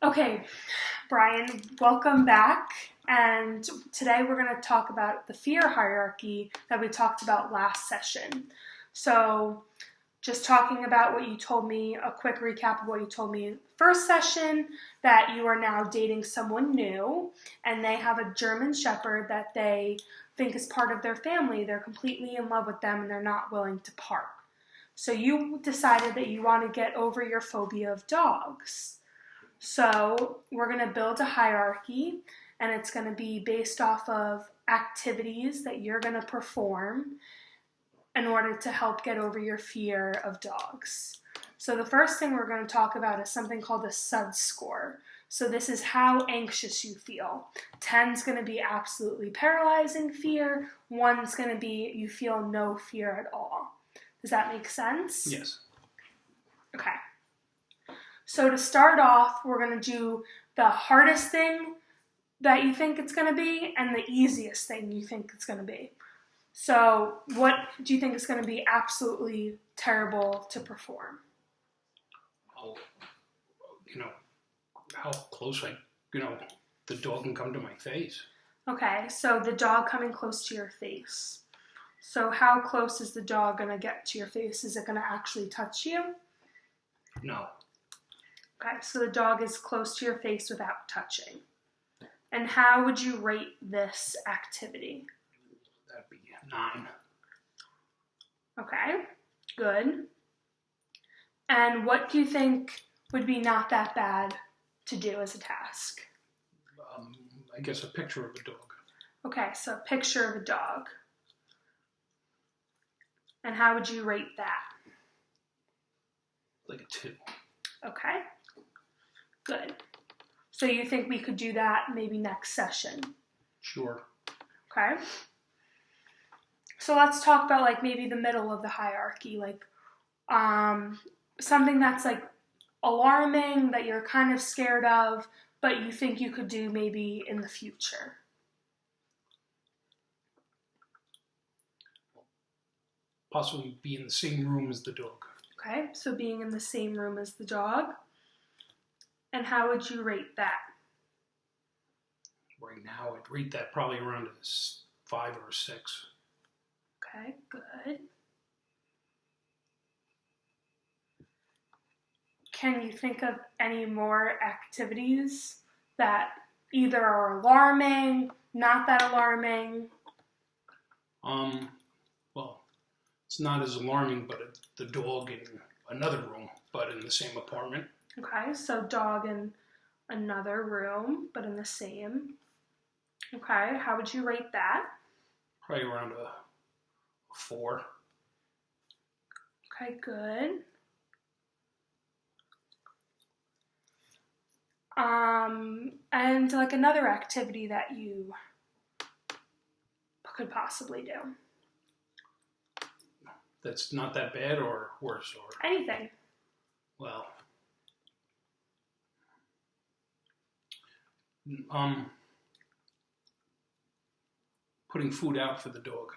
Okay, Brian, welcome back. And today we're going to talk about the fear hierarchy that we talked about last session. So, just talking about what you told me, a quick recap of what you told me in the first session, that you are now dating someone new, and they have a German Shepherd that they think is part of their family. They're completely in love with them, and they're not willing to part. So you decided that you want to get over your phobia of dogs. So we're going to build a hierarchy, and it's going to be based off of activities that you're going to perform in order to help get over your fear of dogs. So the first thing we're going to talk about is something called a SUD score. So this is how anxious you feel. 10's going to be absolutely paralyzing fear. 1's going to be you feel no fear at all. Does that make sense? Yes. Okay. So to start off, we're going to do the hardest thing that you think it's going to be and the easiest thing you think it's going to be. So what do you think is going to be absolutely terrible to perform? Oh, how close, the dog can come to my face. Okay, so the dog coming close to your face. So how close is the dog going to get to your face? Is it going to actually touch you? No. Okay, so the dog is close to your face without touching. And how would you rate this activity? That'd be 9. Okay, good. And what do you think would be not that bad to do as a task? I guess a picture of a dog. Okay, so a picture of a dog. And how would you rate that? Like a 2. Okay, good. So you think we could do that maybe next session? Sure. Okay. So let's talk about maybe the middle of the hierarchy, something that's alarming that you're kind of scared of, but you think you could do maybe in the future. Possibly be in the same room as the dog. Okay, so being in the same room as the dog. And how would you rate that? Right now, I'd rate that probably around a 5 or a 6. Okay, good. Can you think of any more activities that either are alarming, not that alarming? Well, it's not as alarming, but the dog in another room, but in the same apartment. Okay, so dog in another room, but in the same. Okay, how would you rate that? Probably around a 4. Okay, good. And another activity that you could possibly do. That's not that bad or worse or... Anything. Well... putting food out for the dog.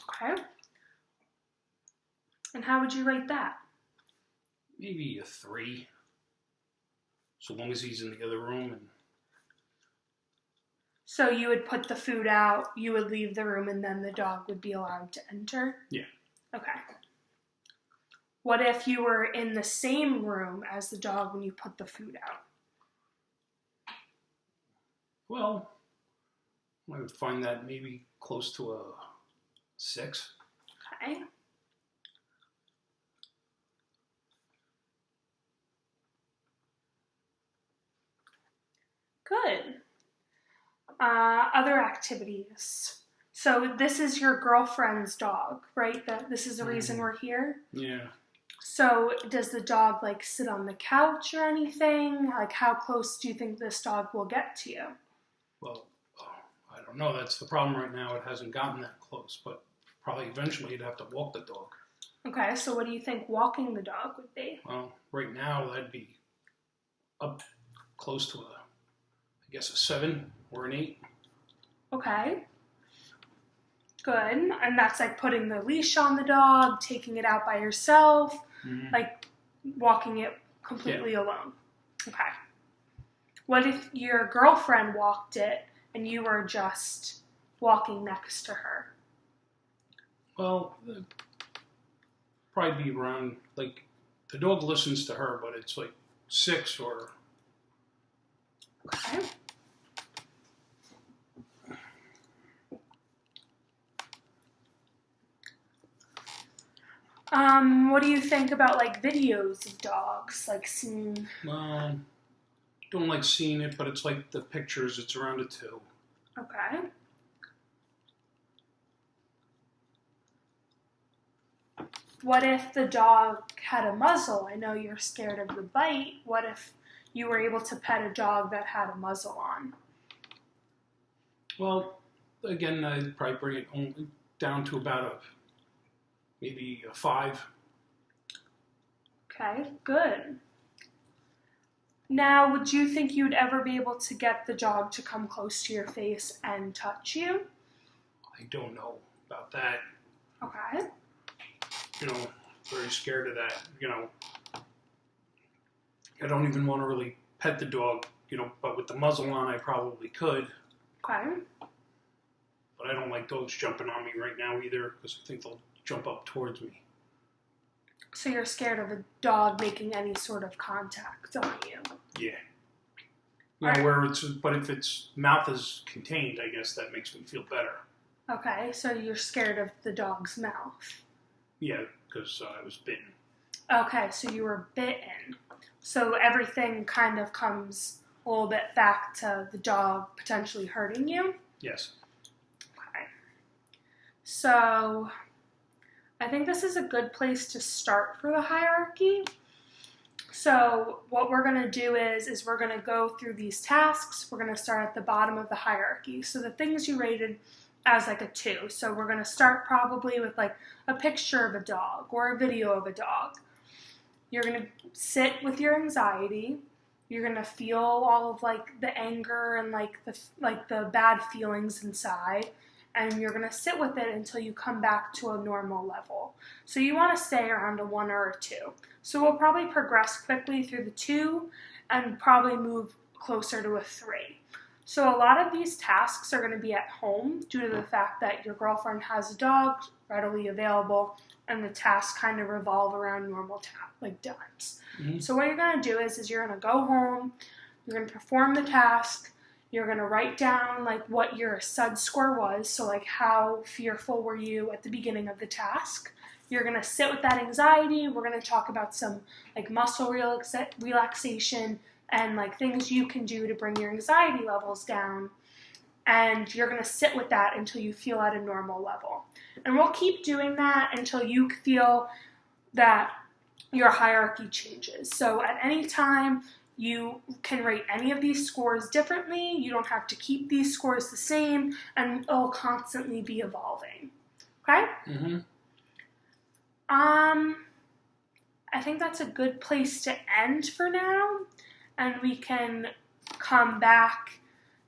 Okay. And how would you rate that? Maybe a 3. So long as he's in the other room. So you would put the food out, you would leave the room, and then the dog would be allowed to enter? Yeah. Okay. What if you were in the same room as the dog when you put the food out? Well, I would find that maybe close to a 6. Okay. Good. Other activities. So this is your girlfriend's dog, right? This is the reason we're here? Yeah. So does the dog sit on the couch or anything? How close do you think this dog will get to you? Well, I don't know. That's the problem right now. It hasn't gotten that close, but probably eventually you'd have to walk the dog. Okay, so what do you think walking the dog would be? Well, right now that'd be up close to a 7 or an 8. Okay. Good. And that's putting the leash on the dog, taking it out by yourself, walking it completely alone. Okay. What if your girlfriend walked it and you were just walking next to her? Well, probably be around, like, the dog listens to her, but it's like 6 or... Okay. What do you think about like videos of dogs? Like seeing. Don't like seeing it, but it's like the pictures. It's around a 2. Okay. What if the dog had a muzzle? I know you're scared of the bite. What if you were able to pet a dog that had a muzzle on? Well, again, I'd probably bring it only down to about maybe a 5. Okay, good. Now, would you think you'd ever be able to get the dog to come close to your face and touch you? I don't know about that. Okay. Very scared of that. I don't even want to really pet the dog, but with the muzzle on, I probably could. Okay. But I don't like dogs jumping on me right now either, because I think they'll jump up towards me. So you're scared of a dog making any sort of contact on you? Yeah. Right. But if its mouth is contained, I guess that makes me feel better. Okay, so you're scared of the dog's mouth. Yeah, because I was bitten. Okay, so you were bitten. So everything kind of comes a little bit back to the dog potentially hurting you? Yes. Okay. So I think this is a good place to start for the hierarchy. So what we're going to do is we're going to go through these tasks. We're going to start at the bottom of the hierarchy. So the things you rated as like a 2. So we're going to start probably with like a picture of a dog or a video of a dog. You're going to sit with your anxiety. You're going to feel all of like the anger and like the bad feelings inside. And you're going to sit with it until you come back to a normal level. So you want to stay around a 1 or a 2. So we'll probably progress quickly through the 2 and probably move closer to a 3. So a lot of these tasks are going to be at home due to the fact that your girlfriend has a dog readily available and the tasks kind of revolve around normal times. Mm-hmm. So what you're going to do is you're going to go home, you're going to perform the task, you're going to write down like what your SUD score was, so like how fearful were you at the beginning of the task. You're going to sit with that anxiety. We're going to talk about some like muscle relaxation and like things you can do to bring your anxiety levels down. And you're going to sit with that until you feel at a normal level. And we'll keep doing that until you feel that your hierarchy changes. So at any time, you can rate any of these scores differently. You don't have to keep these scores the same, and it'll constantly be evolving. Okay? Mm-hmm. I think that's a good place to end for now, and we can come back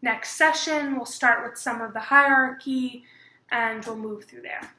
next session. We'll start with some of the hierarchy, and we'll move through there.